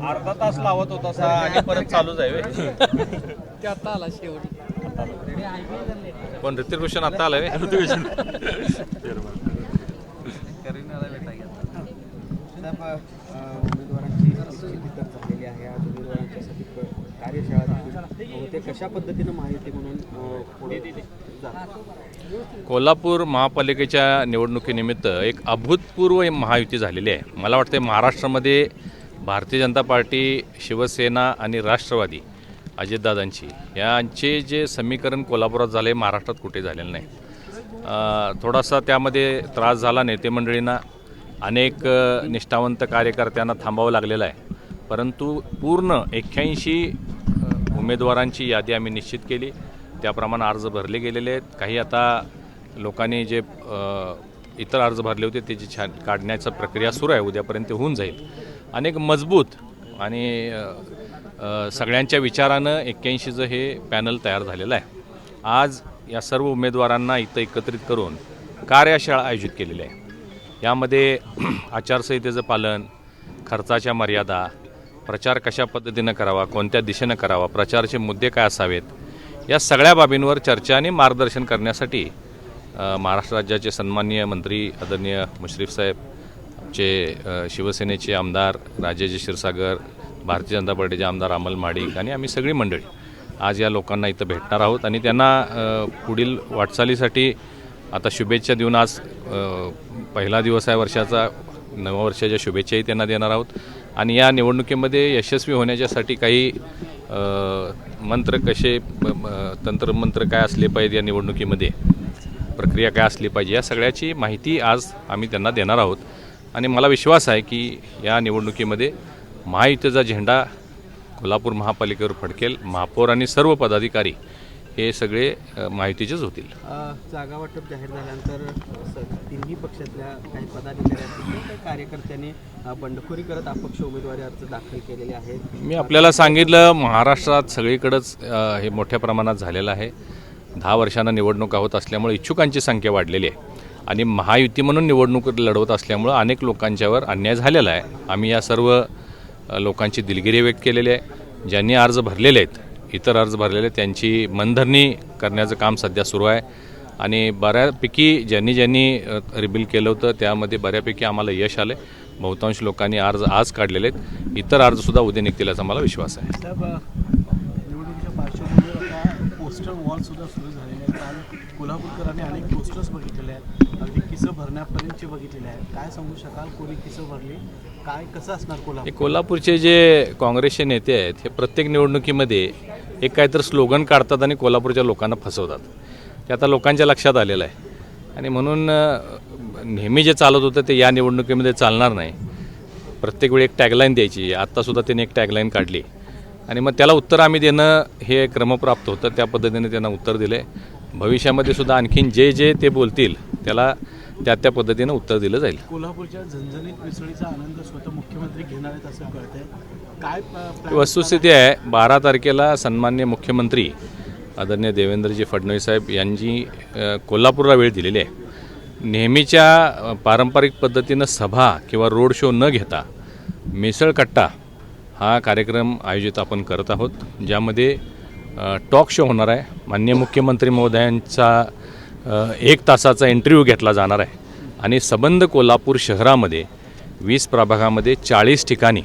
अर्धा तास लावत होता आणि परत चालूच आहे ते आता आला शेवट. पण ऋतिक रोशन आता आलाय उमेदवारांची निश्चिती तर झालेली आहे. आज उमेदवारांच्यासाठी कार्यशाळा होते. कशा पद्धतीनं माहिती म्हणून पुढे कोल्हापूर महापालिकेच्या निवडणुकीनिमित्त एक अभूतपूर्व महायुती झालेली आहे. मला वाटते महाराष्ट्रामध्ये भारतीय जनता पार्टी, शिवसेना आणि राष्ट्रवादी अजितदादांची यांचे जे समीकरण कोल्हापुरात झाले महाराष्ट्रात कुठे झालेलं नाही. थोडासा त्यामध्ये त्रास झाला नेते मंडळींना, अनेक निष्ठावंत कार्यकर्त्यांना थांबावं लागलेलं आहे. परंतु पूर्ण 81 उमेदवारांची यादी आम्ही निश्चित केली. त्याप्रमाणे अर्ज भरले गेलेले आहेत. काही आता लोकांनी जे इतर अर्ज भरले होते त्याची काढण्याचा प्रक्रिया सुरू आहे. उद्यापर्यंत होऊन जाईल. अनेक मजबूत आणि सगळ्यांच्या विचारानं 81चं हे पॅनल तयार झालेलं आहे. आज या सर्व उमेदवारांना इथं एकत्रित करून कार्यशाळा आयोजित केलेली आहे. यामध्ये आचारसंहितेचं पालन, खर्चाच्या मर्यादा, प्रचार कशा पद्धतीनं करावा, कोणत्या दिशेनं करावा, प्रचाराचे मुद्दे काय असावेत, या सगळ्या बाबींवर चर्चा आणि मार्गदर्शन करण्यासाठी महाराष्ट्र राज्याचे सन्माननीय मंत्री आदरणीय मुश्रीफ साहेब, आमचे शिवसेनेचे आमदार राजेश क्षीरसागर, भारतीय जनता पार्टीचे आमदार अमल महाडिक आणि आम्ही सगळी मंडळी आज या लोकांना इथं भेटणार आहोत आणि त्यांना पुढील वाटचालीसाठी आता शुभेच्छा देऊन आज पहिला दिवस आहे वर्षाचा, नव्या वर्षाच्या शुभेच्छाही त्यांना देणार आहोत. आणि या निवडणुकीमध्ये यशस्वी होण्याच्यासाठी काही मंत्र कसे, तंत्रमंत्र काय असले पाहिजे, या निवडणुकीमध्ये प्रक्रिया काय असली पाहिजे, या सगळ्याची माहिती आज आम्ही त्यांना देणार आहोत. आणि मला विश्वास आहे की या निवडणुकीमध्ये महायुतीचा झेंडा कोल्हापूर महापालिकेवर फडकेल. महापौर आणि सर्व पदाधिकारी हे सगळे माहितीचेच होतील. जागा वाटप जाहीर झाल्यानंतर तिन्ही पक्षातल्या काही पदाधिकाऱ्यांनी, काही कार्यकर्त्यांनी बंडखोरी करत अपक्ष उमेदवारी अर्ज दाखल केलेले आहेत. मी आपल्याला सांगितलं, महाराष्ट्रात सगळीकडेच हे मोठ्या प्रमाणात झालेलं आहे. 10 वर्षांना निवडणुका होत असल्यामुळे इच्छुकांची संख्या वाढलेली आहे आणि महायुती म्हणून निवडणूक लढवत असल्यामुळं अनेक लोकांच्यावर अन्याय झालेला आहे. आम्ही या सर्व लोकांची दिलगिरी व्यक्त केलेली आहे. ज्यांनी अर्ज भरलेले आहेत, इतर अर्ज भरलेले, त्यांची मनधरणी करण्याचं काम सध्या सुरू आहे आणि बऱ्यापैकी ज्यांनी रिबिल केलं होतं त्यामध्ये बऱ्यापैकी आम्हाला यश आलं. बहुतांश लोकांनी अर्ज आज काढलेले आहेत. इतर अर्जसुद्धा उद्या निघतील असा मला विश्वास आहे. निवडणुकीच्या पार्श्वभूमीवर आता पोस्टर वॉलसुद्धा सुरू झालेले आहेत. काल कोल्हापूरकरांनी अनेक पोस्टर्स बघितलेले आहेत, अगदी किस्से भरण्यापर्यंतचे बघितलेले आहेत. काय सांगू शकाल, कोणी किस्से भरली, काय कसं असणार कोल्हापूर? कोल्हापूरचे जे काँग्रेसचे नेते आहेत हे प्रत्येक निवडणुकीमध्ये एक काहीतरी स्लोगन काढतात आणि कोल्हापूरच्या लोकांना फसवतात. ते आता लोकांच्या लक्षात आलेलं आहे आणि म्हणून नेहमी जे चालत होतं ते या निवडणुकीमध्ये चालणार नाही. प्रत्येक वेळी एक टॅगलाईन द्यायची. आत्तासुद्धा त्यांनी एक टॅगलाईन काढली आणि मग त्याला उत्तर आम्ही देणं हे क्रमप्राप्त होतं. त्या पद्धतीने त्यांना उत्तर दिलं आहे. भविष्यामध्ये सुद्धा आणखीन जे ते बोलतील त्याला त्या पद्धतीनं उत्तर दिलं जाईल. कोल्हापूरच्या झणझणीत मिसळीचा आनंद स्वतः मुख्यमंत्री घेणार आहेत असं कळतंय. काय वस्तुस्थिती आहे, 12 तारखेला सन्माननीय मुख्यमंत्री आदरणीय देवेंद्रजी फडणवीस साहेब यांनी कोल्हापूरला वेळ दिलेली आहे. नेहमीच्या पारंपरिक पद्धतीनं सभा किंवा रोड शो न घेता मिसळकट्टा हा कार्यक्रम आयोजित आपण करत आहोत, ज्यामध्ये टॉक शो होणार आहे. माननीय मुख्यमंत्री महोदयांचा 1 तासाचा इंटरव्ह्यू घेतला जाणार आहे आणि संबंध कोल्हापूर शहरामध्ये 20 प्रभागामध्ये 40 ठिकाणी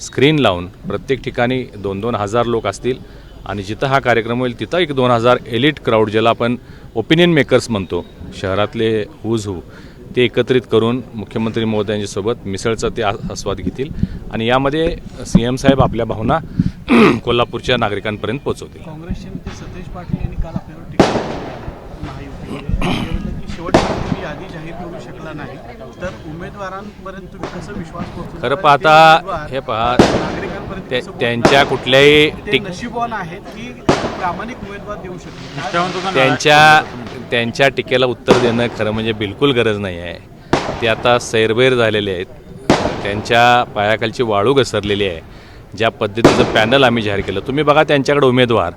स्क्रीन लावून प्रत्येक ठिकाणी 2-2 हजार लोक असतील आणि जिथं हा कार्यक्रम होईल तिथं एक 2000 एलिट क्राऊड, ज्याला आपण ओपिनियन मेकर्स म्हणतो, शहरातले हुज ते एकत्रित करून मुख्यमंत्री महोदयांच्यासोबत मिसळचा ते आस्वाद घेतील आणि यामध्ये CM साहेब आपल्या भावना कोल्हापूरच्या नागरिकांपर्यंत पोहोचवतील. काँग्रेसचे नेते सतेज पाटील यांनी काल आपल्यावर टीका महायुतीमध्ये शेवटपर्यंत यादी जाहीर करू शकला नाही, तर उमेदवारांपर्यंत तुम्ही कसं विश्वास पोहोचवता? खरं पाहता हे पहा, त्यांच्या कुठल्याही नशीबवान आहेत की प्रामाणिक उमेदवार देऊ शकतो? त्यांच्या टीकेला उत्तर देणं खरं म्हणजे बिलकुल गरज नाही आहे. ते आता सैरभैर झालेले आहेत. त्यांच्या पायाखालची वाळू घसरलेली आहे. ज्या पद्धतीचं पॅनल आम्ही जाहीर केलं, तुम्ही बघा त्यांच्याकडे उमेदवार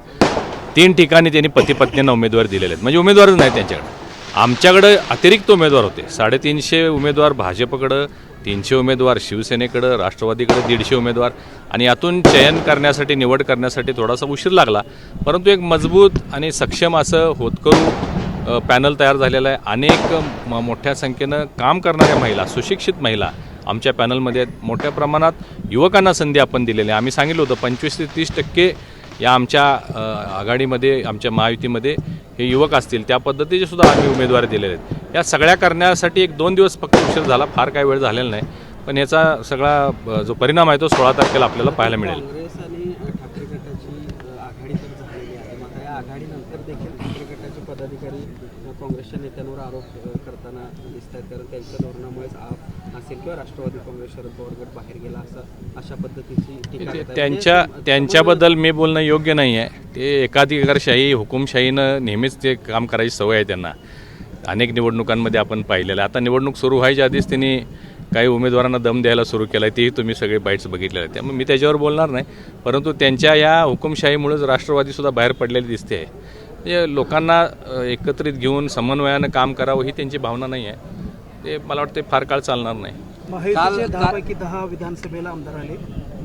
3 ठिकाणी त्यांनी पती पत्नींना उमेदवार दिलेले आहेत, म्हणजे उमेदवारच नाही त्यांच्याकडे. आमच्याकडं अतिरिक्त उमेदवार होते 350 उमेदवार भाजपकडं, 300 उमेदवार शिवसेनेकडं, राष्ट्रवादीकडे 150 उमेदवार आणि यातून चयन करण्यासाठी निवड करण्यासाठी थोडासा उशीर लागला. परंतु एक मजबूत आणि सक्षम असं होतकरू पॅनल तयार झालेलं आहे. अनेक मोठ्या संख्येनं काम करणाऱ्या महिला, सुशिक्षित महिला आमच्या पॅनलमध्ये आहेत. मोठ्या प्रमाणात युवकांना संधी आपण दिलेली आहे. आम्ही सांगितलं होतं 25 ते 30% या आमच्या आघाडीमध्ये, आमच्या महायुतीमध्ये हे युवक असतील. त्या पद्धतीचे सुद्धा आम्ही उमेदवारी दिलेले आहेत. या सगळ्या करण्यासाठी 1-2 दिवस फक्त उशीर झाला, फार काही वेळ झालेला नाही. पण याचा सगळा जो परिणाम आहे तो 16 तारखेला आपल्याला पाहायला मिळेल. काँग्रेस आणि ठाकरे गटाची आघाडी तर झालेली आहे. मात्र या आघाडीनंतर देखील ठाकरे गटाचे पदाधिकारी काँग्रेसच्या नेत्यांवर आरोप करताना दिसत आहेत. कारण त्यांच्या धोरणामुळेच आप असेल किंवा राष्ट्रवादी काँग्रेस शरद पवार गट बाहेर गेला अशा पद्धतीची टीका करतात. त्यांच्याबद्दल मी बोलणं योग्य नाही आहे. ते एकाधिकारशाही, हुकुमशाहीनं नेहमीच ते काम करायची सवय आहे त्यांना. अनेक निवडणुकांमध्ये आपण पाहिलेलं आहे. आता निवडणूक सुरू व्हायच्या आधीच त्यांनी काही उमेदवारांना दम द्यायला सुरू केला आहे. तेही तुम्ही सगळे बाईट्स बघितलेले आहेत. त्यामुळे मी त्याच्यावर बोलणार नाही. परंतु त्यांच्या या हुकुमशाहीमुळेच राष्ट्रवादीसुद्धा बाहेर पडलेली दिसते आहे. म्हणजे लोकांना एकत्रित घेऊन समन्वयानं काम करावं ही त्यांची भावना नाही आहे. ते मला वाटतं फार काळ चालणार नाही. महायुतीचे 10पैकी 10 विधानसभेला आमदार आले.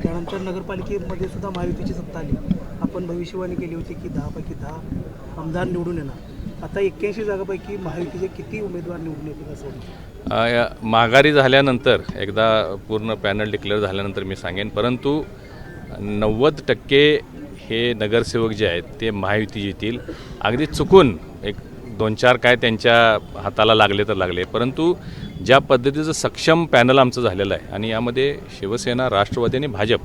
त्यानंतर नगरपालिकेमध्ये सुद्धा महायुतीची सत्ता आली. आपण भविष्यवाणी केली होती की 10पैकी 10 आमदार निवडून येणार. आता 81 जागापैकी महायुतीचे किती उमेदवार निवडून येतील असं वाटतं? माघारी झाल्यानंतर एकदा पूर्ण पॅनल डिक्लेअर झाल्यानंतर मी सांगेन. परंतु 90% हे नगरसेवक जे आहेत ते महायुती येतील. अगदी चुकून 1-2-4 काय त्यांच्या हाताला लागले तर लागले. परंतु ज्या पद्धतीचं सक्षम पॅनल आमचं झालेलं आहे आणि यामध्ये शिवसेना, राष्ट्रवादी आणि भाजप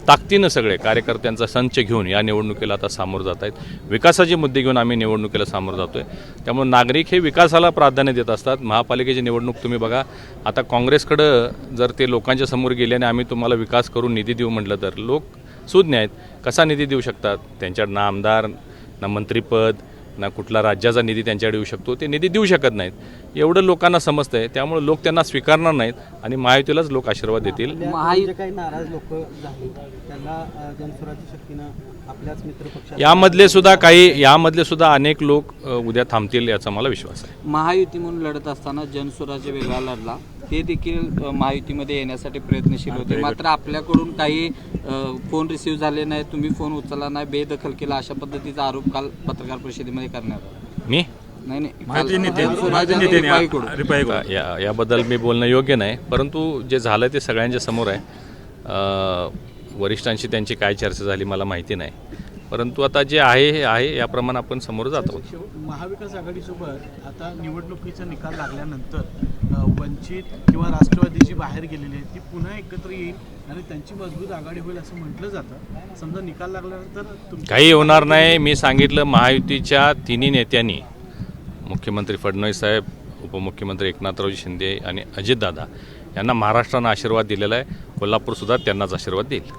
ताकदीनं सगळे कार्यकर्त्यांचा संच घेऊन या निवडणुकीला आता सामोरं जात आहेत. विकासाचे मुद्दे घेऊन आम्ही निवडणुकीला सामोरं जातो आहे. त्यामुळे नागरिक हे विकासाला प्राधान्य देत असतात. महापालिकेची निवडणूक तुम्ही बघा, आता काँग्रेसकडं जर ते लोकांच्या समोर गेले आणि आम्ही तुम्हाला विकास करून निधी देऊ म्हटलं तर लोक सुज्ञ आहेत. कसा निधी देऊ शकतात? त्यांच्याकडे ना आमदार, ना मंत्रिपद, ना कुठला राज्याचा निधी त्यांच्याकडे येऊ शकतो. ते निधी देऊ शकत नाहीत. एवढं लोकांना समजतं आहे. त्यामुळे लोक त्यांना स्वीकारणार नाहीत आणि महायुतीलाच लोक आशीर्वाद देतील. जे काही नाराज लोक झाले त्यांना जनस्वराज्य शक्तीनं आपल्याच मित्रपक्षात यामधले सुद्धा अनेक लोक उद्या थांबतील याचा मला विश्वास आहे. महायुती म्हणून लढत असताना जनस्वराज्य वेगळा लढला. ते देखील महायुतीमध्ये येण्यासाठी प्रयत्नशील होते. मात्र आपल्याकडून काही फोन रिसीव्ह झाले नाही, तुम्ही फोन उचलला नाही, बेदखल केला, अशा पद्धतीचा आरोप काल पत्रकार परिषदेमध्ये करण्यात आला. मी याबद्दल मी बोलणं योग्य नाही. परंतु जे झालं ते सगळ्यांच्या समोर आहे. वरिष्ठांशी त्यांची काय चर्चा झाली मला माहिती नाही. परंतु आता जे आहे हे आहे, याप्रमाणे आपण समोर जात आहोत. महाविकास आघाडीसोबत आता निवडणुकीचा निकाल लागल्यानंतर वंचित किंवा राष्ट्रवादी जी बाहेर गेलेली आहे ती पुन्हा एकत्र येईल आणि त्यांची मजबूत आघाडी होईल असं म्हटलं जातं. समजा निकाल लागल्यानंतर काही होणार नाही. मी सांगितलं, महायुतीच्या तिन्ही नेत्यांनी, मुख्यमंत्री फडणवीस साहेब, उपमुख्यमंत्री एकनाथरावजी शिंदे आणि अजितदादा यांना महाराष्ट्रानं आशीर्वाद दिलेला आहे. कोल्हापूरसुद्धा त्यांनाच आशीर्वाद देईल.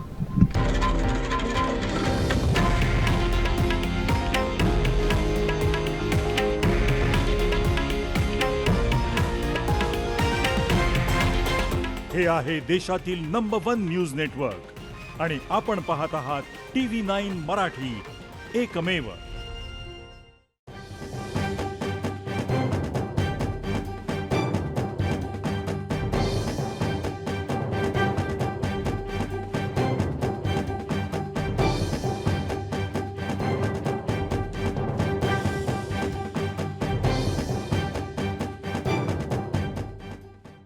हे आहे देशातील नंबर 1 न्यूज नेटवर्क आणि आपण पाहत आहात TV9 मराठी, एकमेव.